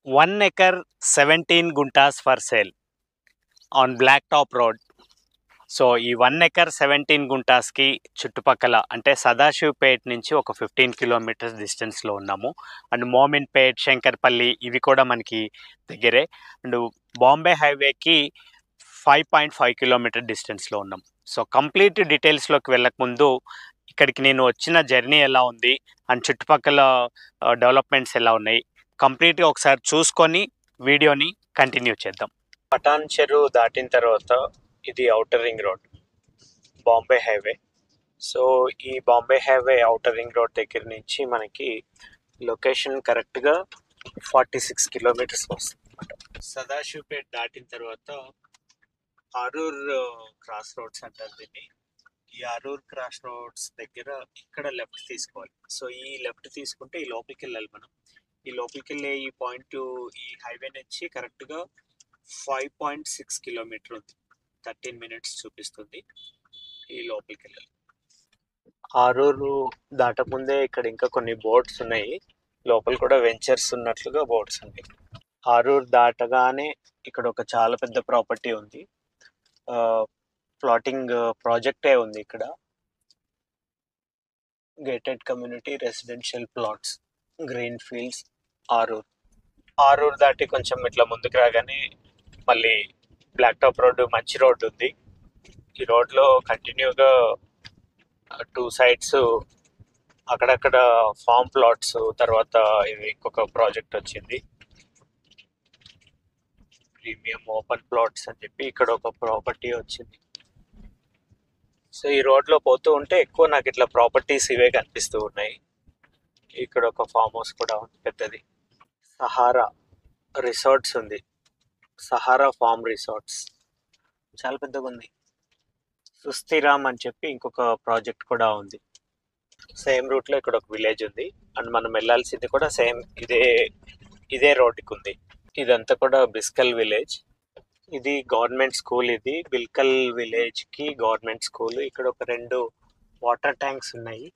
1 acre 17 గుంటాస్ for sale on black top road. So ఈ 1 acre 17 గుంటాస్కి చుట్టుపక్కల అంటే సదాశివపేట్ నుంచి ఒక 15 కిలోమీటర్స్ డిస్టెన్స్లో ఉన్నాము. అండ్ మోమిన్పేట్, శంకర్పల్లి ఇవి కూడా మనకి దగ్గరే. అండ్ బాంబే హైవేకి 5.5 కిలోమీటర్ డిస్టెన్స్లో ఉన్నాం. సో కంప్లీట్ డీటెయిల్స్లోకి వెళ్ళకముందు ఇక్కడికి నేను వచ్చిన జర్నీ ఎలా ఉంది అండ్ చుట్టుపక్కల డెవలప్మెంట్స్ ఎలా ఉన్నాయి కంప్లీట్గా ఒకసారి చూసుకొని వీడియోని కంటిన్యూ చేద్దాం. పటాన్ చెరువు దాటిన తర్వాత ఇది outer ring road, Bombay highway. So ఈ Bombay highway outer ring road దగ్గర నుంచి మనకి లొకేషన్ కరెక్ట్గా 46 కిలోమీటర్స్ వస్తుంది అనమాట. సదాశివపేట్ దాటిన తర్వాత ఆరూర్ క్రాస్ రోడ్స్ అంటారు దీన్ని. ఈ ఆరూర్ క్రాస్ రోడ్స్ దగ్గర ఇక్కడ లెఫ్ట్ తీసుకోవాలి. సో ఈ లెఫ్ట్ తీసుకుంటే ఈ లోపలికి వెళ్ళాలి మనం. ఈ లోపలికి వెళ్ళే ఈ పాయింట్ ఈ హైవే నుంచి కరెక్ట్గా 5.6 కిలోమీటర్ ఉంది. 13 మినిట్స్ చూపిస్తుంది. ఈ లోపలికి వెళ్ళాలి. ఆరూరు దాటముందే ఇక్కడ ఇంకా కొన్ని బోర్డ్స్ ఉన్నాయి. లోపల కూడా వెంచర్స్ ఉన్నట్లుగా బోర్డ్స్ ఉన్నాయి. ఆరూరు దాటగానే ఇక్కడ ఒక చాలా పెద్ద ప్రాపర్టీ ఉంది. ప్లాటింగ్ ప్రాజెక్టే ఉంది ఇక్కడ. Gated community residential plots, green fields, Aruru దాటి కొంచెం ఇట్లా ముందుకు రాగానే మళ్ళీ బ్లాక్ టాప్ రోడ్డు, మంచి రోడ్డు ఉంది. ఈ రోడ్లో కంటిన్యూగా 2 సైడ్స్ అక్కడక్కడ ఫామ్ ప్లాట్స్, తర్వాత ఇది ఇంకొక ప్రాజెక్ట్ వచ్చింది ప్రీమియం ఓపెన్ ప్లాట్స్ అని చెప్పి ఇక్కడ ఒక ప్రాపర్టీ వచ్చింది. సో ఈ రోడ్లో పోతూ ఉంటే ఎక్కువ నాకు ఇట్లా ప్రాపర్టీస్ ఇవే కనిపిస్తూ ఉన్నాయి. ఇక్కడ ఒక ఫామ్ హౌస్ కూడా ఉంది పెద్దది. సహారా రిసార్ట్స్ ఉంది, సహారా ఫామ్ రిసార్ట్స్ చాలా పెద్దగా ఉంది. సుస్థిరామ్ అని చెప్పి ఇంకొక ప్రాజెక్ట్ కూడా ఉంది. సేమ్ రూట్లో ఇక్కడ ఒక విలేజ్ ఉంది. అండ్ మనం వెళ్ళాల్సింది కూడా సేమ్ ఇదే రోడ్డుకి ఉంది. ఇదంతా కూడా బిస్కల్ విలేజ్. ఇది గవర్నమెంట్ స్కూల్. ఇది బిల్కల్ విలేజ్కి గవర్నమెంట్ స్కూల్. ఇక్కడ ఒక 2 వాటర్ ట్యాంక్స్ ఉన్నాయి.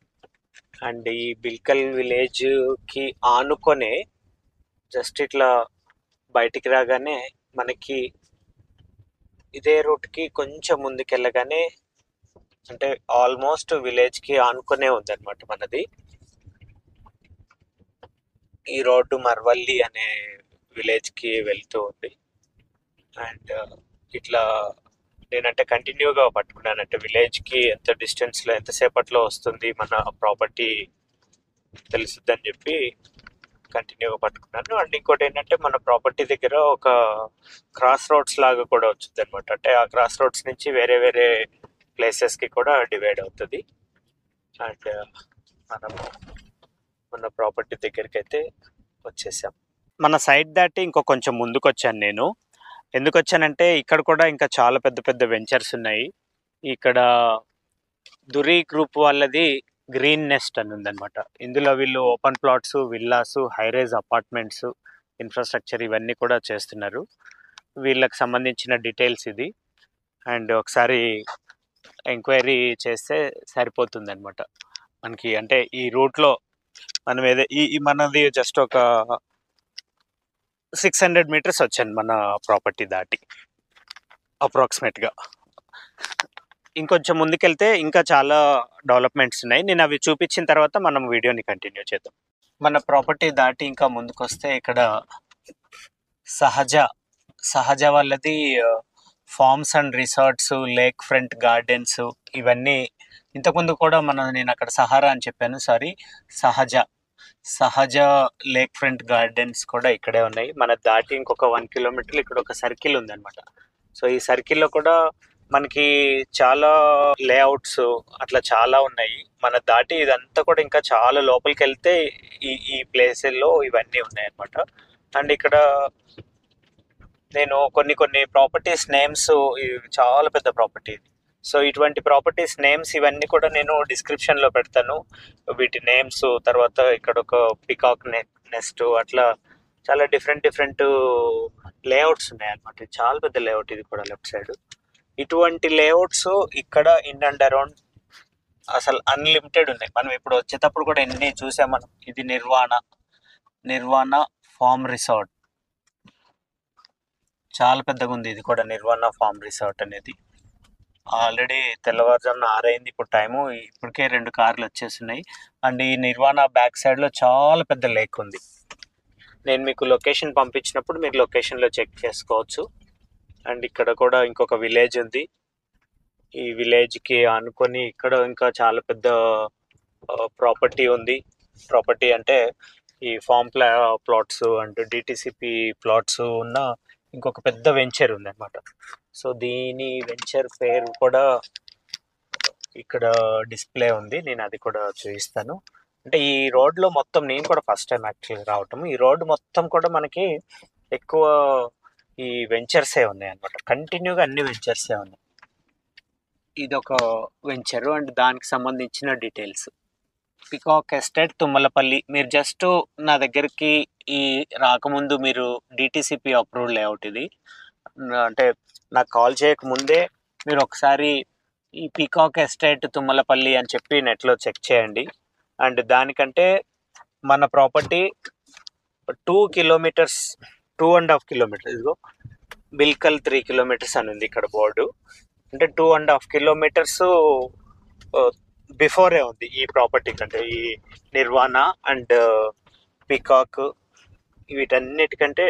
అండ్ ఈ బిల్కల్ విలేజ్కి ఆనుకొనే జస్ట్ ఇట్లా బయటికి రాగానే మనకి ఇదే రూట్కి కొంచెం ముందుకెళ్ళగానే అంటే ఆల్మోస్ట్ విలేజ్కి ఆనుకునే ఉందన్నమాట మనది. ఈ రోడ్డు మర్వల్లి అనే విలేజ్కి వెళ్తూ ఉంది. అండ్ ఇట్లా నేనంటే కంటిన్యూగా పట్టుకున్నానంటే విలేజ్కి ఎంత డిస్టెన్స్లో ఎంతసేపట్లో వస్తుంది మన ప్రాపర్టీ తెలుస్తుందని చెప్పి కంటిన్యూగా పట్టుకున్నాను. అండ్ ఇంకోటి ఏంటంటే మన ప్రాపర్టీ దగ్గర ఒక క్రాస్ రోడ్స్ లాగా కూడా వచ్చింది అనమాట. అంటే ఆ క్రాస్ రోడ్స్ నుంచి వేరే వేరే ప్లేసెస్కి కూడా డివైడ్ అవుతుంది. అండ్ మనము మన ప్రాపర్టీ దగ్గరికి అయితే వచ్చేసాం. మన సైడ్ దాటి ఇంకో కొంచెం ముందుకు వచ్చాను నేను. ఎందుకు వచ్చానంటే ఇక్కడ కూడా ఇంకా చాలా పెద్ద పెద్ద వెంచర్స్ ఉన్నాయి. ఇక్కడ దురి గ్రూప్ వాళ్ళది గ్రీన్ నెస్ట్ అని ఉందన్నమాట. ఇందులో వీళ్ళు open plots, villas, high-rise apartments, infrastructure ఇవన్నీ కూడా చేస్తున్నారు. వీళ్ళకి సంబంధించిన డీటెయిల్స్ ఇది. అండ్ ఒకసారి ఎంక్వైరీ చేస్తే సరిపోతుంది అనమాట మనకి. అంటే ఈ రూట్లో మనం మనది జస్ట్ ఒక 600 మీటర్స్ వచ్చాను మన ప్రాపర్టీ దాటి అప్రాక్సిమేట్గా. ఇంకొంచెం ముందుకెళ్తే ఇంకా చాలా డెవలప్మెంట్స్ ఉన్నాయి. నేను అవి చూపించిన తర్వాత మనం వీడియోని కంటిన్యూ చేద్దాం. మన ప్రాపర్టీ దాటి ఇంకా ముందుకు వస్తే ఇక్కడ సహజ వాళ్ళది farms and resorts, lake front gardens ఇవన్నీ ఇంతకుముందు కూడా నేను అక్కడ సహారా అని చెప్పాను, సారీ, సహజ లేక్ ఫ్రంట్ గార్డెన్స్ కూడా ఇక్కడే ఉన్నాయి. మన దాటి ఇంకొక 1 కిలోమీటర్ ఇక్కడ ఒక సర్కిల్ ఉందన్నమాట. సో ఈ సర్కిల్లో కూడా మనకి చాలా లేఅవుట్స్ అట్లా చాలా ఉన్నాయి. మన దాటి ఇదంతా కూడా ఇంకా చాలా లోపలికి వెళ్తే ఈ ప్లేసుల్లో ఇవన్నీ ఉన్నాయి అన్నమాట. అండ్ ఇక్కడ నేను కొన్ని ప్రాపర్టీస్ నేమ్స్, చాలా పెద్ద ప్రాపర్టీ ఇది. సో ఇటువంటి ప్రాపర్టీస్ నేమ్స్ ఇవన్నీ కూడా నేను డిస్క్రిప్షన్లో పెడతాను, వీటి నేమ్స్. తర్వాత ఇక్కడ ఒక పికాక్ నెస్ట్, అట్లా చాలా డిఫరెంట్ లేఅవుట్స్ ఉన్నాయి అన్నమాట. చాలా పెద్ద లేఅవుట్ ఇది కూడా లెఫ్ట్ సైడ్. ఇటువంటి లేఅవుట్స్ ఇక్కడ ఇన్ అండ్ అరౌండ్ అసలు అన్లిమిటెడ్ ఉన్నాయి. మనం ఇప్పుడు వచ్చేటప్పుడు కూడా ఎన్ని చూసాం మనం. ఇది నిర్వాణ ఫార్మ్ రిసార్ట్. చాలా పెద్దగా ఉంది. ఇది కూడా నిర్వాణ ఫార్మ్ రిసార్ట్ అనేది. ఆల్రెడీ తెల్లవారుజామున 6 అయింది ఇప్పుడు టైము. ఇప్పటికే 2 కార్లు వచ్చేస్తున్నాయి. అండ్ ఈ నిర్వాణ బ్యాక్ సైడ్లో చాలా పెద్ద లేక్ ఉంది. నేను మీకు లొకేషన్ పంపించినప్పుడు మీరు లొకేషన్లో చెక్ చేసుకోవచ్చు. అండ్ ఇక్కడ కూడా ఇంకొక విలేజ్ ఉంది. ఈ విలేజ్కి ఆనుకొని ఇక్కడ ఇంకా చాలా పెద్ద ప్రాపర్టీ ఉంది. ప్రాపర్టీ అంటే ఈ form plots and DTCP plots ఉన్న ఇంకొక పెద్ద వెంచర్ ఉంది అనమాట. సో దీని వెంచర్ పేరు కూడా ఇక్కడ డిస్ప్లే ఉంది. నేను అది కూడా చూపిస్తాను. అంటే ఈ రోడ్లో మొత్తం నేను కూడా ఫస్ట్ టైం యాక్చువల్గా రావటం. ఈ రోడ్డు మొత్తం కూడా మనకి ఎక్కువ ఈ వెంచర్సే ఉన్నాయి అనమాట. కంటిన్యూగా అన్ని వెంచర్సే ఉన్నాయి. ఇది ఒక వెంచరు అండ్ దానికి సంబంధించిన డీటెయిల్స్. Peacock estate Tummalapalli. మీరు జస్ట్ నా దగ్గరికి ఈ రాకముందు మీరు డిటిసిపి అప్రూవ్డ్ లేఅవుట్ ఇది. అంటే నాకు కాల్ చేయకముందే మీరు ఒకసారి ఈ పికాక్ ఎస్టేట్ తుమ్మలపల్లి అని చెప్పి నెట్లో చెక్ చేయండి. అండ్ దానికంటే మన ప్రాపర్టీ 2 కిలోమీటర్స్ 2.5 కిలోమీటర్స్ ఇదిగో బిల్కల్ 3 కిలోమీటర్స్ అని ఉంది ఇక్కడ బోర్డు. అంటే 2.5 కిలోమీటర్స్ బిఫోరే ఉంది ఈ ప్రాపర్టీ కంటే. ఈ నిర్వాణ అండ్ పికాక్ వీటన్నిటికంటే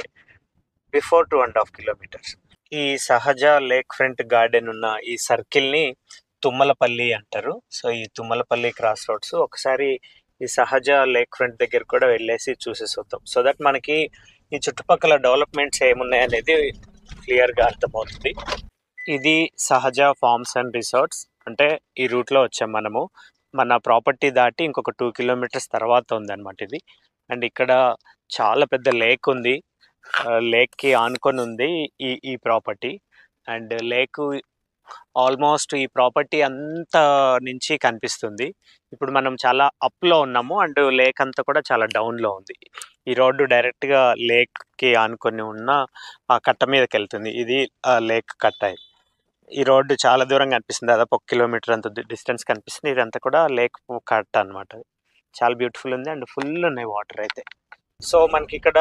బిఫోర్ 2.5 కిలోమీటర్స్. ఈ సహజ లేక్ ఫ్రంట్ గార్డెన్ ఉన్న ఈ సర్కిల్ని తుమ్మలపల్లి అంటారు. సో ఈ తుమ్మలపల్లి క్రాస్ రోడ్స్ ఒకసారి ఈ సహజ లేక్ ఫ్రంట్ దగ్గర కూడా వెళ్ళేసి చూసేసి వద్దాం. సో దట్ మనకి ఈ చుట్టుపక్కల డెవలప్మెంట్స్ ఏమున్నాయి అనేది క్లియర్గా అర్థమవుతుంది. ఇది సహజ ఫార్మ్స్ అండ్ రిసార్ట్స్. అంటే ఈ రూట్లో వచ్చాం మనము. మన ప్రాపర్టీ దాటి ఇంకొక 2 కిలోమీటర్స్ తర్వాత ఉందన్నమాట ఇది. అండ్ ఇక్కడ చాలా పెద్ద లేక్ ఉంది. లేక్కి ఆనుకొని ఉంది ఈ ప్రాపర్టీ. అండ్ లేక్ ఆల్మోస్ట్ ఈ ప్రాపర్టీ అంతా నుంచి కనిపిస్తుంది. ఇప్పుడు మనం చాలా అప్లో ఉన్నాము అండ్ లేక్ అంతా కూడా చాలా డౌన్లో ఉంది. ఈ రోడ్డు డైరెక్ట్గా లేక్కి ఆనుకొని ఉన్న ఆ కట్ట మీదకి వెళ్తుంది. ఇది లేక్ కట్ట. ఈ రోడ్డు చాలా దూరం కనిపిస్తుంది. దాదాపు 1 కిలోమీటర్ అంత డిస్టెన్స్ కనిపిస్తుంది. ఇదంతా కూడా లేక్ కట్ట అనమాట. చాలా బ్యూటిఫుల్ ఉంది అండ్ ఫుల్ ఉన్నాయి వాటర్ అయితే. సో మనకి ఇక్కడ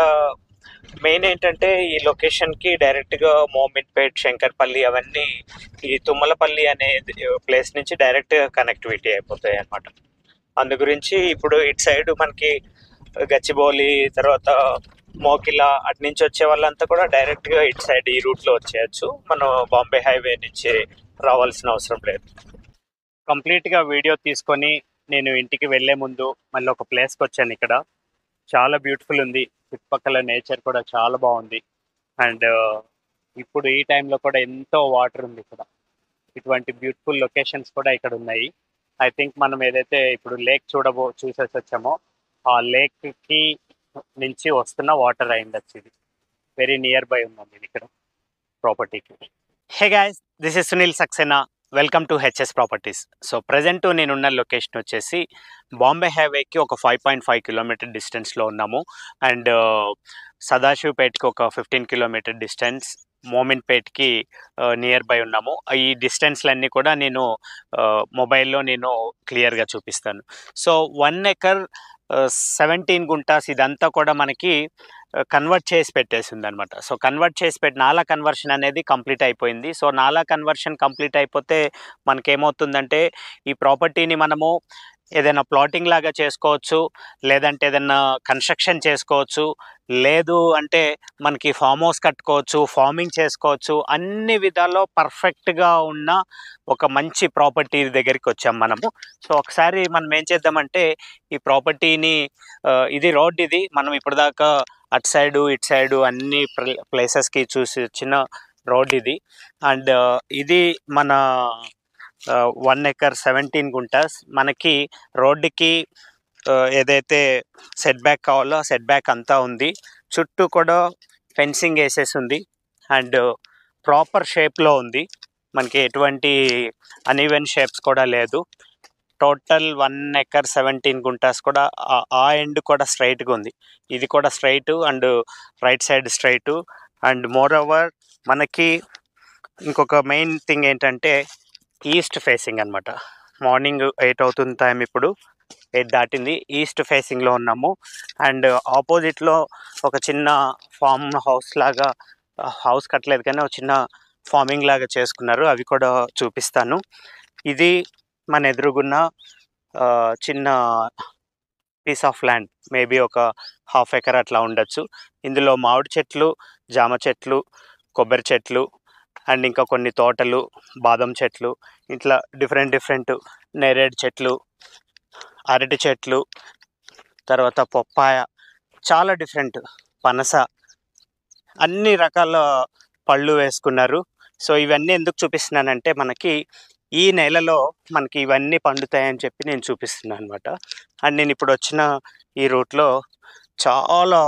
మెయిన్ ఏంటంటే ఈ లొకేషన్కి డైరెక్ట్గా మోమిన్పేట్, శంకర్పల్లి అవన్నీ ఈ తుమ్మలపల్లి అనే ప్లేస్ నుంచి డైరెక్ట్గా కనెక్టివిటీ అయిపోతాయి అన్నమాట. అందు గురించి ఇప్పుడు ఇటు సైడ్ మనకి గచ్చిబౌలి తర్వాత మోకిలా అటు నుంచి వచ్చే వాళ్ళంతా కూడా డైరెక్ట్గా ఇటు సైడ్ ఈ రూట్లో వచ్చేయచ్చు. మనం బాంబే హైవే నుంచి రావాల్సిన అవసరం లేదు. కంప్లీట్గా వీడియో తీసుకొని నేను ఇంటికి వెళ్ళే ముందు మళ్ళీ ఒక ప్లేస్కి వచ్చాను. ఇక్కడ చాలా బ్యూటిఫుల్ ఉంది. చుట్టుపక్కల నేచర్ కూడా చాలా బాగుంది. అండ్ ఇప్పుడు ఈ టైంలో కూడా ఎంతో వాటర్ ఉంది ఇక్కడ. ఇటువంటి బ్యూటిఫుల్ లొకేషన్స్ కూడా ఇక్కడ ఉన్నాయి. ఐ థింక్ మనం ఏదైతే ఇప్పుడు లేక్ చూసేసి వచ్చామో ఆ లేక్కి నుంచి వస్తున్న వాటర్ అయిండొచ్చు. ఇది వెరీ నియర్ బై ఉందండి ఇది ఇక్కడ ప్రాపర్టీకి. Hey guys, this is Sunil Saxena. Welcome to HS properties. So present నేనున్న లొకేషన్ వచ్చేసి బాంబే హైవేకి ఒక 5.5 కిలోమీటర్ డిస్టెన్స్లో ఉన్నాము. అండ్ సదాశివపేట్కి ఒక 15 కిలోమీటర్ డిస్టెన్స్, మోమిన్పేట్కి నియర్ బై ఉన్నాము. ఈ డిస్టెన్స్లన్నీ కూడా నేను మొబైల్లో నేను క్లియర్గా చూపిస్తాను. సో 1 ఎకర్ 17 గుంటాస్ ఇదంతా కూడా మనకి కన్వర్ట్ చేసి పెట్టేసింది అనమాట. సో కన్వర్ట్ చేసి నాలా కన్వర్షన్ అనేది కంప్లీట్ అయిపోయింది. సో నాలా కన్వర్షన్ కంప్లీట్ అయిపోతే మనకేమవుతుందంటే ఈ ప్రాపర్టీని మనము ఏదైనా ప్లాటింగ్ లాగా చేసుకోవచ్చు, లేదంటే ఏదైనా కన్స్ట్రక్షన్ చేసుకోవచ్చు, లేదు అంటే మనకి ఫామ్ హౌస్ కట్టుకోవచ్చు, ఫార్మింగ్ చేసుకోవచ్చు. అన్ని విధాల్లో పర్ఫెక్ట్గా ఉన్న ఒక మంచి ప్రాపర్టీ దగ్గరికి వచ్చాం మనము. సో ఒకసారి మనం ఏం చేద్దామంటే ఈ ప్రాపర్టీని ఇది రోడ్, ఇది మనం ఇప్పటిదాకా అటు సైడు ఇటు సైడు అన్ని ప్లేసెస్కి చూసి వచ్చిన రోడ్ ఇది. అండ్ ఇది మన 1 ఎకర్ 17 గుంటాస్. మనకి రోడ్డుకి ఏదైతే సెట్ బ్యాక్ కావాలో ఆ సెట్ బ్యాక్ అంతా ఉంది. చుట్టూ కూడా ఫెన్సింగ్ వేసేసి ఉంది అండ్ ప్రాపర్ షేప్లో ఉంది. మనకి ఎటువంటి అన్ఈవెన్ షేప్స్ కూడా లేదు. టోటల్ 1 ఎకర్ 17 గుంటాస్ కూడా ఆ ఎండ్ కూడా స్ట్రైట్గా ఉంది. ఇది కూడా straight and right side straight. And more over మనకి ఇంకొక మెయిన్ థింగ్ ఏంటంటే ఈస్ట్ ఫేసింగ్ అనమాట. మార్నింగ్ 8 అవుతుంది టైం, ఇప్పుడు 8 దాటింది. ఈస్ట్ ఫేసింగ్లో ఉన్నాము. అండ్ ఆపోజిట్లో ఒక చిన్న ఫామ్ హౌస్ లాగా హౌస్ కట్టలేదు కానీ ఒక చిన్న ఫార్మింగ్ లాగా చేసుకున్నారు, అవి కూడా చూపిస్తాను. ఇది మన ఎదురుగున్న చిన్న పీస్ ఆఫ్ ల్యాండ్, మేబీ ఒక 1/2 ఎకర్ అట్లా ఉండొచ్చు. ఇందులో మామిడి చెట్లు, జామ చెట్లు, కొబ్బరి చెట్లు అండ్ ఇంకా కొన్ని తోటలు, బాదం చెట్లు, ఇట్లా డిఫరెంట్ నేరేడు చెట్లు, అరటి చెట్లు, తర్వాత పప్పాయ, చాలా డిఫరెంట్, పనస, అన్ని రకాల పళ్ళు వేసుకున్నారు. సో ఇవన్నీ ఎందుకు చూపిస్తున్నానంటే మనకి ఈ నెలలో మనకి ఇవన్నీ పండుతాయని చెప్పి నేను చూపిస్తున్నాను అనమాట. అండ్ నేను ఇప్పుడు వచ్చిన ఈ రూట్లో చాలా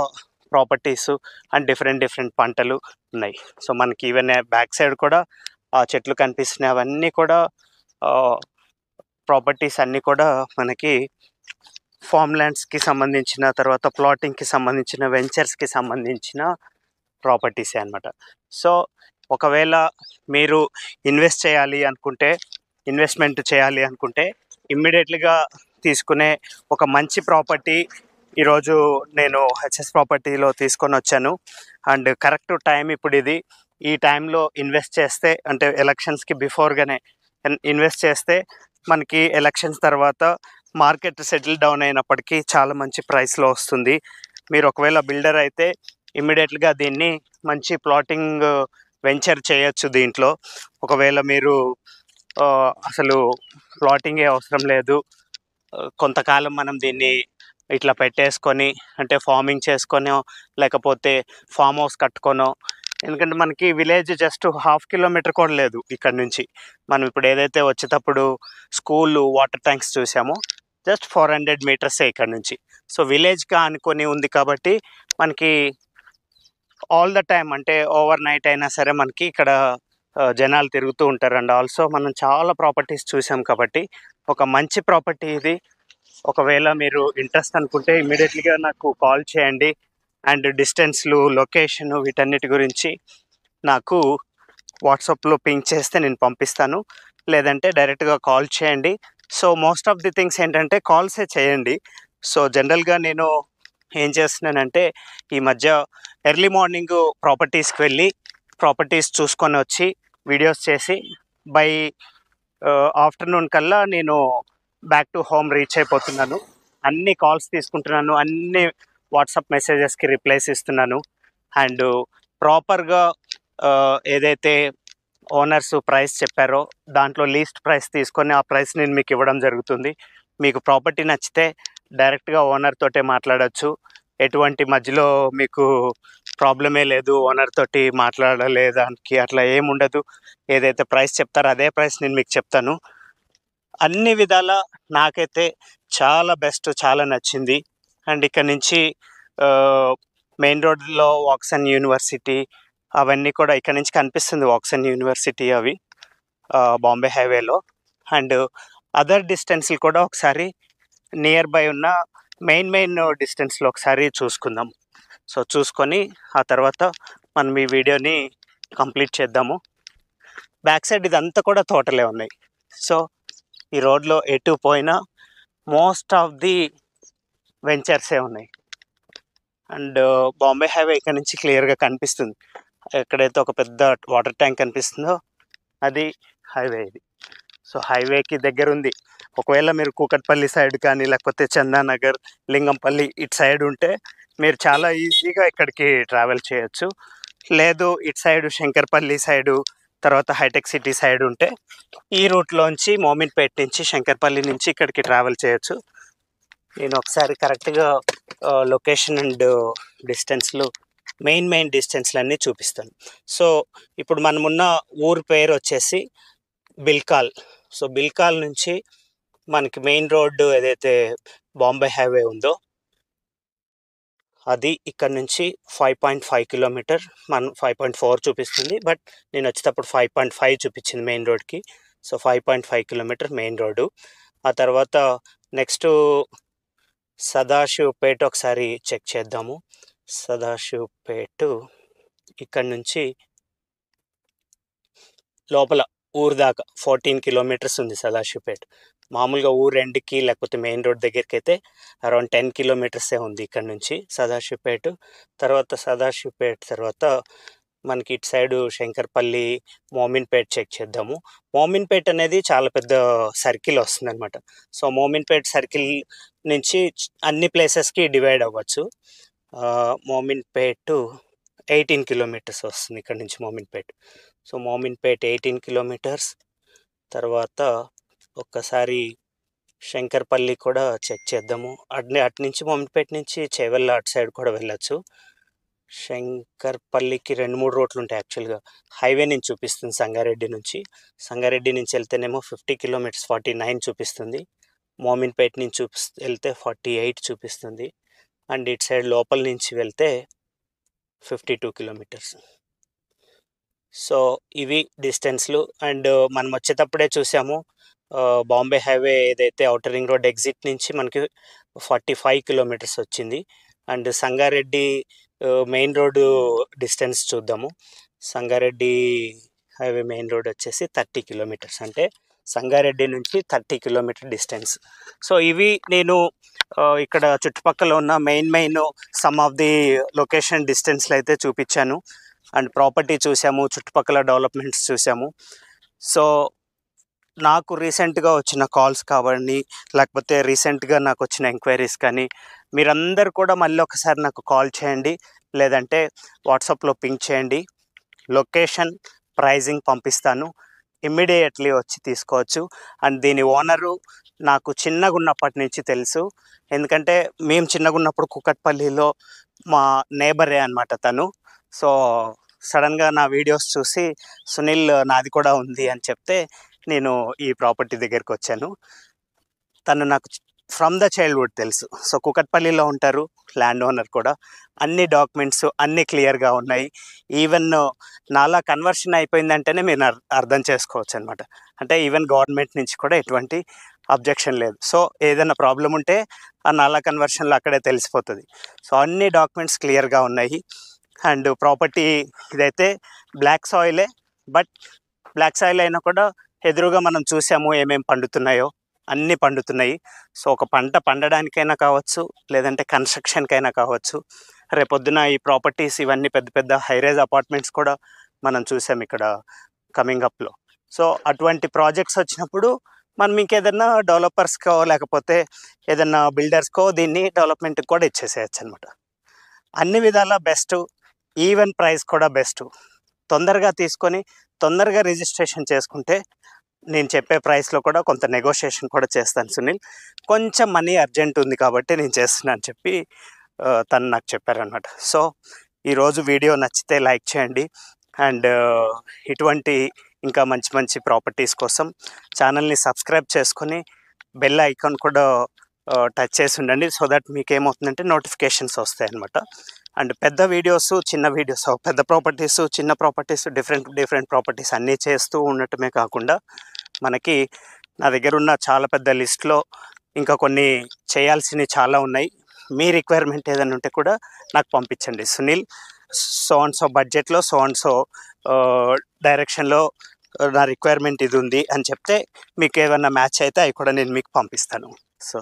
ప్రాపర్టీస్ అండ్ డిఫరెంట్ పంటలు ఉన్నాయి. సో మనకి ఈవెన్ బ్యాక్ సైడ్ కూడా ఆ చెట్లు కనిపిస్తున్నాయి, అవన్నీ కూడా ప్రాపర్టీస్ అన్నీ కూడా మనకి ఫామ్ ల్యాండ్స్కి సంబంధించిన, తర్వాత ప్లాటింగ్కి సంబంధించిన, వెంచర్స్కి సంబంధించిన ప్రాపర్టీసే అనమాట. సో ఒకవేళ మీరు ఇన్వెస్ట్మెంట్ చేయాలి అనుకుంటే ఇమ్మీడియట్లీగా తీసుకునే ఒక మంచి ప్రాపర్టీ ఈరోజు నేను హెచ్ఎస్ ప్రాపర్టీలో తీసుకొని వచ్చాను. అండ్ కరెక్ట్ టైం ఇప్పుడు ఇది. ఈ టైంలో ఇన్వెస్ట్ చేస్తే, అంటే ఎలక్షన్స్కి బిఫోర్గానే ఇన్వెస్ట్ చేస్తే మనకి ఎలక్షన్స్ తర్వాత మార్కెట్ సెటిల్ డౌన్ అయినప్పటికీ చాలా మంచి ప్రైస్లో వస్తుంది. మీరు ఒకవేళ బిల్డర్ అయితే ఇమ్మీడియట్గా దీన్ని మంచి ప్లాటింగ్ వెంచర్ చేయొచ్చు దీంట్లో. ఒకవేళ మీరు అసలు ప్లాటింగే అవసరం లేదు, కొంతకాలం మనం దీన్ని ఇట్లా పెట్టేసుకొని, అంటే ఫార్మింగ్ చేసుకొనో లేకపోతే ఫామ్ హౌస్ కట్టుకొనో, ఎందుకంటే మనకి విలేజ్ జస్ట్ 1/2 కిలోమీటర్ కూడా లేదు ఇక్కడ నుంచి. మనం ఇప్పుడు ఏదైతే వచ్చేటప్పుడు స్కూళ్ళు, వాటర్ ట్యాంక్స్ చూసామో జస్ట్ 400 మీటర్సే ఇక్కడ నుంచి. సో విలేజ్గా అనుకొని ఉంది కాబట్టి మనకి ఆల్ ద టైమ్, అంటే ఓవర్ నైట్ అయినా సరే మనకి ఇక్కడ జనాలు తిరుగుతూ ఉంటారు. అండ్ ఆల్సో మనం చాలా ప్రాపర్టీస్ చూసాం కాబట్టి ఒక మంచి ప్రాపర్టీ ఇది. ఒకవేళ మీరు ఇంట్రెస్ట్ అనుకుంటే ఇమ్మీడియట్లీగా నాకు కాల్ చేయండి. అండ్ డిస్టెన్స్లు, లొకేషను, వీటన్నిటి గురించి నాకు వాట్సాప్లో పింక్ చేస్తే నేను పంపిస్తాను, లేదంటే డైరెక్ట్గా కాల్ చేయండి. So most of the things ఏంటంటే కాల్సే చేయండి. సో జనరల్గా నేను ఏం చేస్తున్నానంటే ఈ మధ్య ఎర్లీ మార్నింగ్ ప్రాపర్టీస్కి వెళ్ళి ప్రాపర్టీస్ చూసుకొని వచ్చి వీడియోస్ చేసి బై ఆఫ్టర్నూన్ కల్లా నేను బ్యాక్ టు హోమ్ రీచ్ అయిపోతున్నాను. అన్ని కాల్స్ తీసుకుంటున్నాను, అన్ని వాట్సాప్ మెసేజెస్కి రిప్లైస్ ఇస్తున్నాను. అండ్ ప్రాపర్గా ఏదైతే ఓనర్స్ ప్రైస్ చెప్పారో దాంట్లో లీస్ట్ ప్రైస్ తీసుకొని ఆ ప్రైస్ నేను మీకు ఇవ్వడం జరుగుతుంది. మీకు ప్రాపర్టీ నచ్చితే డైరెక్ట్గా ఓనర్ తోటే మాట్లాడచ్చు, ఎటువంటి మధ్యలో మీకు ప్రాబ్లమే లేదు, ఓనర్ తోటి మాట్లాడలేదానికి అట్లా ఏముండదు. ఏదైతే ప్రైస్ చెప్తారో అదే ప్రైస్ నేను మీకు చెప్తాను. అన్ని విధాల నాకైతే చాలా బెస్ట్, చాలా నచ్చింది. అండ్ ఇక్కడ నుంచి మెయిన్ రోడ్లో వాక్సన్ యూనివర్సిటీ అవన్నీ కూడా ఇక్కడ నుంచి కనిపిస్తుంది, వాక్సన్ యూనివర్సిటీ అవి బాంబే హైవేలో. అండ్ అదర్ డిస్టెన్స్లు కూడా ఒకసారి నియర్ బై ఉన్న మెయిన్ డిస్టెన్స్లో ఒకసారి చూసుకుందాం. సో చూసుకొని ఆ తర్వాత మనం ఈ వీడియోని కంప్లీట్ చేద్దాము. బ్యాక్ సైడ్ ఇదంతా కూడా తోటలే ఉన్నాయి. సో ఈ రోడ్లో ఎటు పోయినా మోస్ట్ ఆఫ్ ది వెంచర్సే ఉన్నాయి. అండ్ బాంబే హైవే ఇక్కడ నుంచి క్లియర్గా కనిపిస్తుంది. ఎక్కడైతే ఒక పెద్ద వాటర్ ట్యాంక్ కనిపిస్తుందో అది హైవే ఇది. సో హైవేకి దగ్గర ఉంది. ఒకవేళ మీరు కూకట్పల్లి సైడ్ కానీ లేకపోతే చందానగర్, లింగంపల్లి ఇటు సైడ్ ఉంటే మీరు చాలా ఈజీగా ఇక్కడికి ట్రావెల్ చేయొచ్చు. లేదు ఇటు సైడు శంకర్పల్లి సైడు, తర్వాత హైటెక్ సిటీ సైడ్ ఉంటే ఈ రూట్లోంచి మోమిన్పేట్ నుంచి శంకర్పల్లి నుంచి ఇక్కడికి ట్రావెల్ చేయొచ్చు. నేను ఒకసారి కరెక్ట్గా లొకేషన్ అండ్ డిస్టెన్స్లు, మెయిన్ డిస్టెన్స్లు అన్నీ చూపిస్తాను. సో ఇప్పుడు మనమున్న ఊరు పేరు వచ్చేసి బిల్కాల్. సో బిల్కాల్ నుంచి మనకి మెయిన్ రోడ్డు ఏదైతే బాంబే హైవే ఉందో అది ఇక్కడ నుంచి 5.5 కిలోమీటర్, మనం 5.4 చూపిస్తుంది, బట్ నేను వచ్చేటప్పుడు 5.5 చూపించింది మెయిన్ రోడ్కి. So 5.5 kilometre main road. ఆ తర్వాత నెక్స్ట్ సదాశివపేట ఒకసారి చెక్ చేద్దాము. సదాశివపేట ఇక్కడ నుంచి లోపల ఊరు దాకా 14 కిలోమీటర్స్ ఉంది సదాశివపేట. మామూలుగా ఊరు ఎండ్కి లేకపోతే మెయిన్ రోడ్ దగ్గరికి అయితే అరౌండ్ 10 కిలోమీటర్సే ఉంది ఇక్కడ నుంచి సదాశివపేట. తర్వాత సదాశివపేట తర్వాత మనకి ఇటు సైడు శంకర్పల్లి, మోమిన్పేట్ చెక్ చేద్దాము. మోమిన్పేట్ అనేది చాలా పెద్ద సర్కిల్ వస్తుందనమాట. సో, మోమిన్పేట్ సర్కిల్ నుంచి అన్ని ప్లేసెస్‌కి డివైడ్ అవ్వచ్చు. మోమిన్పేట్ 18 కిలోమీటర్స్ వస్తుంది ఇక్కడ నుంచి మోమిన్పేట్. So, Mominpet 18 kilometres. తర్వాత ఒక్కసారి శంకర్పల్లి కూడా చెక్ చేద్దాము. అటు నుంచి మోమిన్పేట్ నుంచి చేవెళ్ళ అటు సైడ్ కూడా వెళ్ళొచ్చు. శంకర్పల్లికి 2-3 రూట్లు ఉంటాయి యాక్చువల్‌గా. హైవే నుంచి చూపిస్తుంది సంగారెడ్డి నుంచి. సంగారెడ్డి నుంచి వెళ్తేనేమో 50 కిలోమీటర్స్ 49 చూపిస్తుంది. మోమిన్పేట్ నుంచి వెళ్తే 48 చూపిస్తుంది. అండ్ ఇటు సైడ్ లోపల నుంచి వెళ్తే 52 కిలోమీటర్స్. సో, ఇవి డిస్టెన్స్‌లు. అండ్ మనం వచ్చేటప్పుడే చూసాము బాంబే హైవే ఏదైతే ఔటర్ రింగ్ రోడ్ ఎగ్జిట్ నుంచి మనకి 45 కిలోమీటర్స్ వచ్చింది. And Sangareddy main road distance చూద్దాము. సంగారెడ్డి హైవే మెయిన్ రోడ్ వచ్చేసి 30 కిలోమీటర్స్, అంటే సంగారెడ్డి నుంచి 30 కిలోమీటర్ డిస్టెన్స్. సో, ఇవి నేను ఇక్కడ చుట్టుపక్కల ఉన్న main some of the location డిస్టెన్స్లు అయితే చూపించాను. అండ్ ప్రాపర్టీ చూసాము, చుట్టుపక్కల డెవలప్మెంట్స్ చూసాము. సో, నాకు రీసెంట్గా వచ్చిన కాల్స్ కావండి, లేకపోతే రీసెంట్గా నాకు వచ్చిన ఎంక్వైరీస్ కానీ, మీరందరూ కూడా మళ్ళీ ఒకసారి నాకు కాల్ చేయండి, లేదంటే వాట్సాప్లో పింక్ చేయండి. లొకేషన్, ప్రైజింగ్ పంపిస్తాను. ఇమ్మీడియట్లీ వచ్చి తీసుకోవచ్చు. అండ్ దీని ఓనరు నాకు చిన్నగా ఉన్నప్పటి నుంచి తెలుసు. ఎందుకంటే మేము చిన్నగా ఉన్నప్పుడు కూకట్పల్లిలో మా నేబరే అనమాట తను. సో, సడన్గా నా వీడియోస్ చూసి సునీల్ నాది కూడా ఉంది అని చెప్తే నేను ఈ ప్రాపర్టీ దగ్గరికి వచ్చాను. తను నాకు ఫ్రమ్ ద చైల్డ్హుడ్ తెలుసు. సో, కూకట్పల్లిలో ఉంటారు, ల్యాండ్ ఓనర్ కూడా. అన్ని డాక్యుమెంట్స్ అన్నీ క్లియర్గా ఉన్నాయి. ఈవెన్ నాలా కన్వర్షన్ అయిపోయిందంటేనే మీరు అర్థం చేసుకోవచ్చు అనమాట. అంటే ఈవెన్ గవర్నమెంట్ నుంచి కూడా ఎటువంటి అబ్జెక్షన్ లేదు. సో, ఏదైనా ప్రాబ్లం ఉంటే ఆ నాలా కన్వర్షన్లో అక్కడే తెలిసిపోతుంది. సో, అన్ని డాక్యుమెంట్స్ క్లియర్గా ఉన్నాయి. అండ్ ప్రాపర్టీ ఇదైతే బ్లాక్ సాయిలే, బట్ బ్లాక్ సాయిల్ అయినా కూడా ఎదురుగా మనం చూసాము ఏమేమి పండుతున్నాయో, అన్నీ పండుతున్నాయి. సో, ఒక పంట పండడానికైనా కావచ్చు, లేదంటే కన్స్ట్రక్షన్కైనా కావచ్చు. రేపొద్దున ఈ ప్రాపర్టీస్ ఇవన్నీ పెద్ద పెద్ద హైరైజ్ అపార్ట్మెంట్స్ కూడా మనం చూసాం ఇక్కడ కమింగ్ అప్లో. సో, అటువంటి ప్రాజెక్ట్స్ వచ్చినప్పుడు మనం ఇంకేదన్నా డెవలపర్స్కో లేకపోతే ఏదన్నా బిల్డర్స్కో దీన్ని డెవలప్మెంట్కి కూడా ఇచ్చేసేయచ్చు అనమాట. అన్ని విధాలా బెస్ట్, ఈవెన్ ప్రైస్ కూడా బెస్ట్. తొందరగా తీసుకొని తొందరగా రిజిస్ట్రేషన్ చేసుకుంటే నేను చెప్పే ప్రైస్లో కూడా కొంత నెగోషియేషన్ కూడా చేస్తాను సునీల్. కొంచెం మనీ అర్జెంట్ ఉంది కాబట్టి నేను చేస్తున్నాను చెప్పి తను నాకు చెప్పారనమాట. సో, ఈరోజు వీడియో నచ్చితే లైక్ చేయండి. అండ్ ఇటువంటి ఇంకా మంచి మంచి ప్రాపర్టీస్ కోసం ఛానల్ని సబ్స్క్రైబ్ చేసుకొని బెల్ ఐకాన్ కూడా టచ్ చేసి ఉండండి. సో దట్ మీకు ఏమవుతుందంటే నోటిఫికేషన్స్ వస్తాయి అనమాట. అండ్ పెద్ద వీడియోస్, చిన్న వీడియోస్, పెద్ద ప్రాపర్టీస్, చిన్న ప్రాపర్టీస్, డిఫరెంట్ ప్రాపర్టీస్ అన్నీ చేస్తూ ఉండటమే కాకుండా మనకి నా దగ్గర ఉన్న చాలా పెద్ద లిస్ట్లో ఇంకా కొన్ని చేయాల్సినవి చాలా ఉన్నాయి. మీ రిక్వైర్మెంట్ ఏదైనా ఉంటే కూడా నాకు పంపించండి. సునీల్ సో అండ్ సో బడ్జెట్లో సో అండ్ సో డైరెక్షన్లో నా రిక్వైర్మెంట్ ఇది ఉంది అని చెప్తే మీకు ఏమైనా మ్యాచ్ అయితే అవి కూడా నేను మీకు పంపిస్తాను. So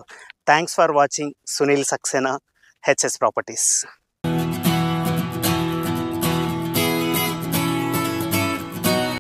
thanks for watching. Sunil Saxena, HS properties.